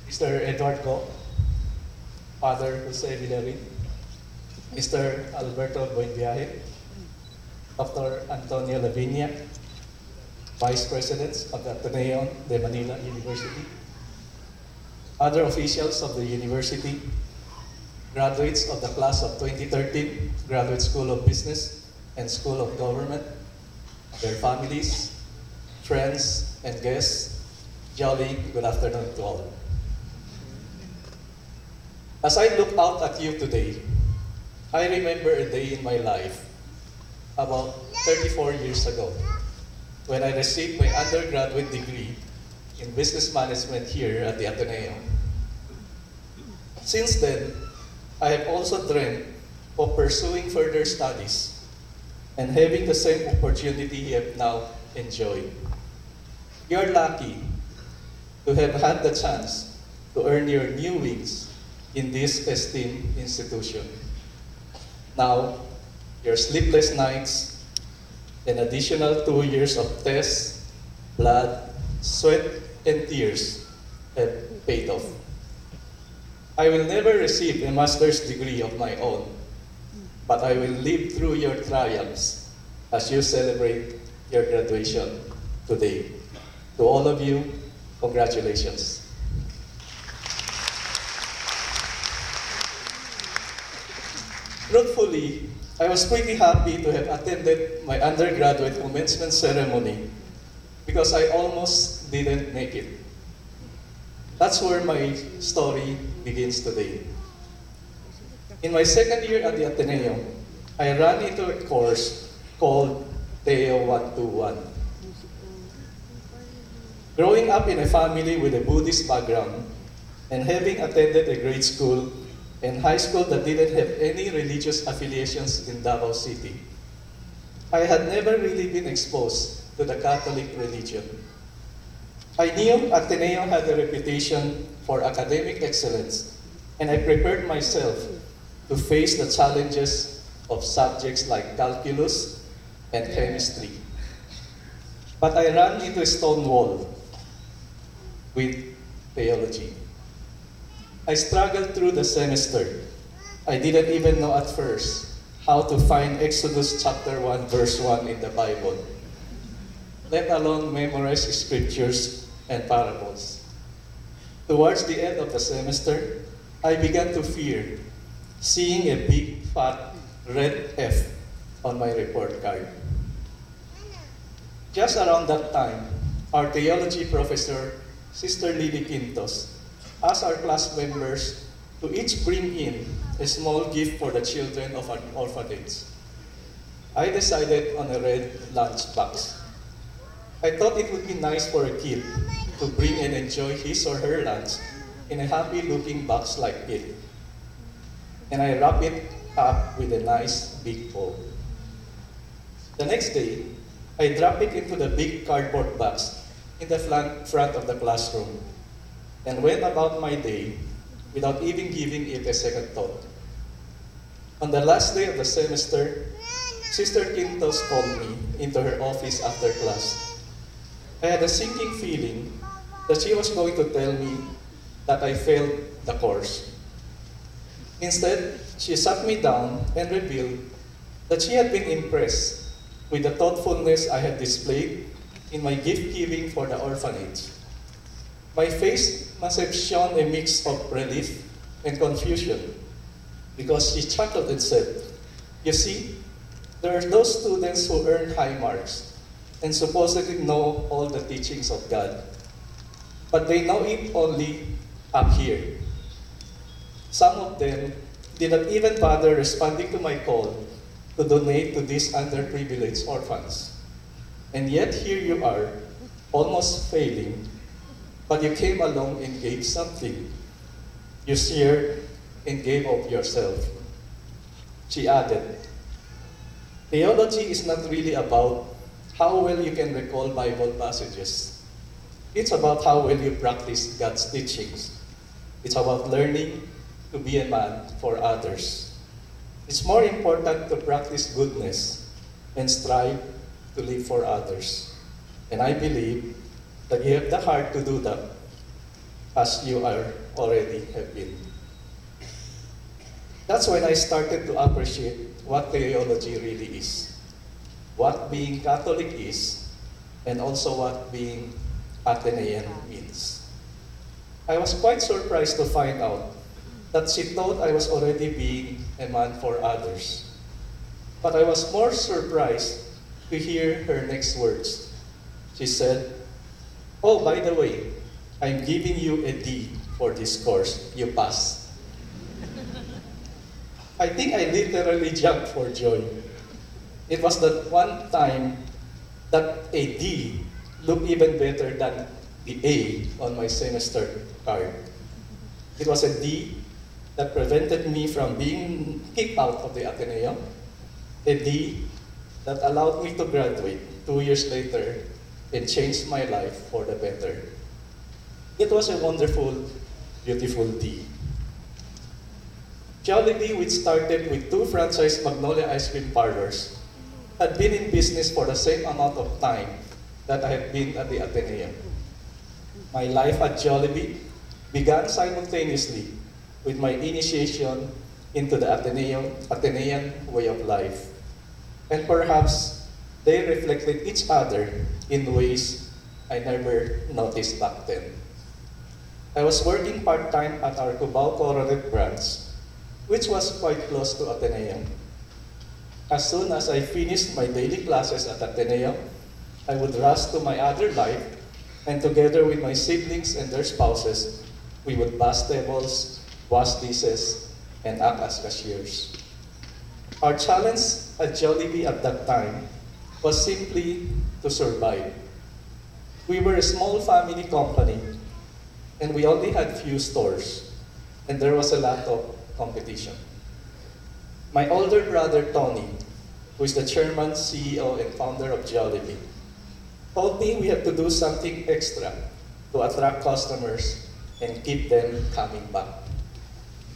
Mr. Edward Go, Father Jose Villarin, Mr. Alberto Buenviaje, Dr. Antonio Lavinia, Vice Presidents of the Ateneo de Manila University, other officials of the university, graduates of the class of 2013, Graduate School of Business and School of Government, their families, friends, and guests, jolly good afternoon to all. As I look out at you today, I remember a day in my life about 34 years ago when I received my undergraduate degree in business management here at the Ateneo. Since then, I have also dreamt of pursuing further studies and having the same opportunity you have now enjoyed. You are lucky to have had the chance to earn your new wings in this esteemed institution. Now, your sleepless nights, an additional 2 years of tests, blood, sweat, and tears have paid off. I will never receive a master's degree of my own, but I will live through your triumphs as you celebrate your graduation today. To all of you, congratulations. Truthfully, I was pretty happy to have attended my undergraduate commencement ceremony because I almost didn't make it. That's where my story begins today. In my second year at the Ateneo, I ran into a course called Teo 121. Growing up in a family with a Buddhist background and having attended a grade school and high school that didn't have any religious affiliations in Davao City, I had never really been exposed to the Catholic religion. I knew Ateneo had a reputation for academic excellence, and I prepared myself to face the challenges of subjects like calculus and chemistry. But I ran into a stone wall with theology. I struggled through the semester. I didn't even know at first how to find Exodus chapter 1 verse 1 in the Bible, let alone memorize scriptures and parables. Towards the end of the semester, I began to fear seeing a big fat red F on my report card. Just around that time, our theology professor, Sister Lily Quintos, asked our class members to each bring in a small gift for the children of an orphanage. I decided on a red lunch box. I thought it would be nice for a kid to bring and enjoy his or her lunch in a happy-looking box like it. And I wrap it up with a nice big bow. The next day, I drop it into the big cardboard box in the front of the classroom and went about my day without even giving it a second thought. On the last day of the semester, Sister Quintos called me into her office after class. I had a sinking feeling that she was going to tell me that I failed the course. Instead, she sat me down and revealed that she had been impressed with the thoughtfulness I had displayed in my gift giving for the orphanage. My face must have shown a mix of relief and confusion because she chuckled and said, "You see, there are those students who earn high marks and supposedly know all the teachings of God, but they know it only up here. Some of them did not even bother responding to my call to donate to these underprivileged orphans. And yet here you are, almost failing, but you came along and gave something. You shared and gave of yourself." She added, "Theology is not really about how well you can recall Bible passages. It's about how well you practice God's teachings. It's about learning to be a man for others. It's more important to practice goodness and strive to live for others. And I believe that you have the heart to do that. as you are already have been. That's when I started to appreciate what theology really is, what being Catholic is, and also what being Atenean means. I was quite surprised to find out that she thought I was already being a man for others. But I was more surprised to hear her next words. She said, "Oh, by the way, I'm giving you a D for this course. You passed." I think I literally jumped for joy. It was that one time that a D looked even better than the A on my semester card. It was a D that prevented me from being kicked out of the Ateneo, a D that allowed me to graduate 2 years later and change my life for the better. It was a wonderful, beautiful D. Jollibee, which started with 2 franchise Magnolia ice cream parlors, had been in business for the same amount of time that I had been at the Ateneo. My life at Jollibee began simultaneously with my initiation into the Atenean way of life. And perhaps they reflected each other in ways I never noticed back then. I was working part-time at our Cubao Coronet branch, which was quite close to Ateneo. As soon as I finished my daily classes at Ateneo, I would rush to my other life, and together with my siblings and their spouses, we would bus tables, wash dishes, and act as cashiers. Our challenge at Jollibee at that time was simply to survive. We were a small family company, and we only had few stores, and there was a lot of competition. My older brother, Tony, who is the chairman, CEO, and founder of Jollibee, told me we had to do something extra to attract customers and keep them coming back.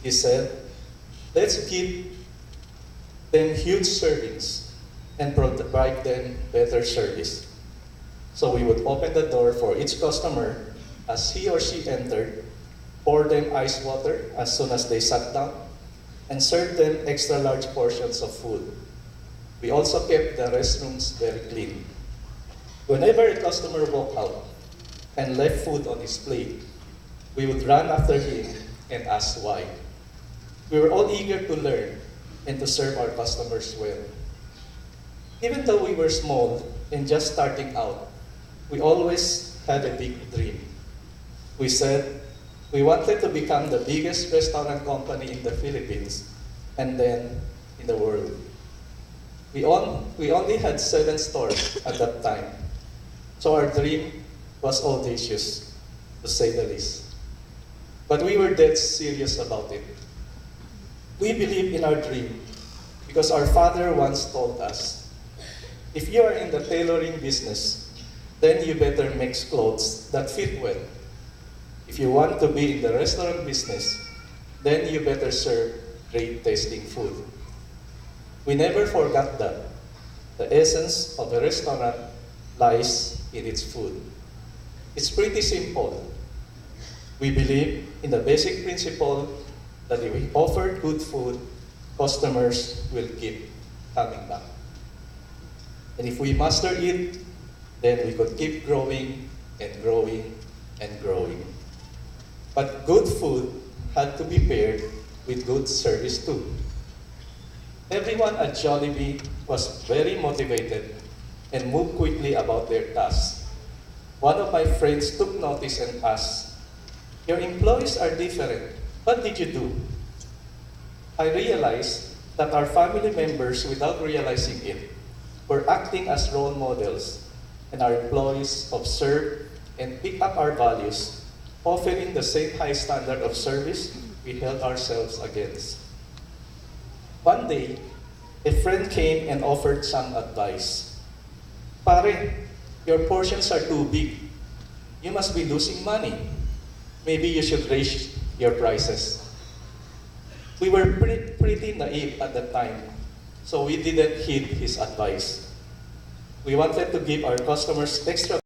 He said, "Let's give them huge servings and provide them better service." So we would open the door for each customer as he or she entered, pour them ice water as soon as they sat down, and serve them extra large portions of food. We also kept the restrooms very clean. Whenever a customer walked out and left food on his plate, we would run after him and ask why. We were all eager to learn and to serve our customers well. Even though we were small and just starting out, we always had a big dream. We said we wanted to become the biggest restaurant company in the Philippines and then in the world. We only had 7 stores at that time, so our dream was audacious, to say the least. But we were dead serious about it. We believed in our dream because our father once told us, "If you are in the tailoring business, then you better make clothes that fit well. If you want to be in the restaurant business, then you better serve great tasting food." We never forgot that. The essence of a restaurant lies in its food. It's pretty simple. We believe in the basic principle that if we offer good food, customers will keep coming back. And if we master it, then we could keep growing and growing and growing. But good food had to be paired with good service too. Everyone at Jollibee was very motivated and moved quickly about their tasks. One of my friends took notice and asked, "Your employees are different. What did you do?" I realized that our family members, without realizing it, were acting as role models, and our employees observed and picked up our values, offering the same high standard of service we held ourselves against. One day, a friend came and offered some advice. "Pare, your portions are too big. You must be losing money. Maybe you should raise your prices." We were pretty naive at the time, so we didn't heed his advice. We wanted to give our customers extra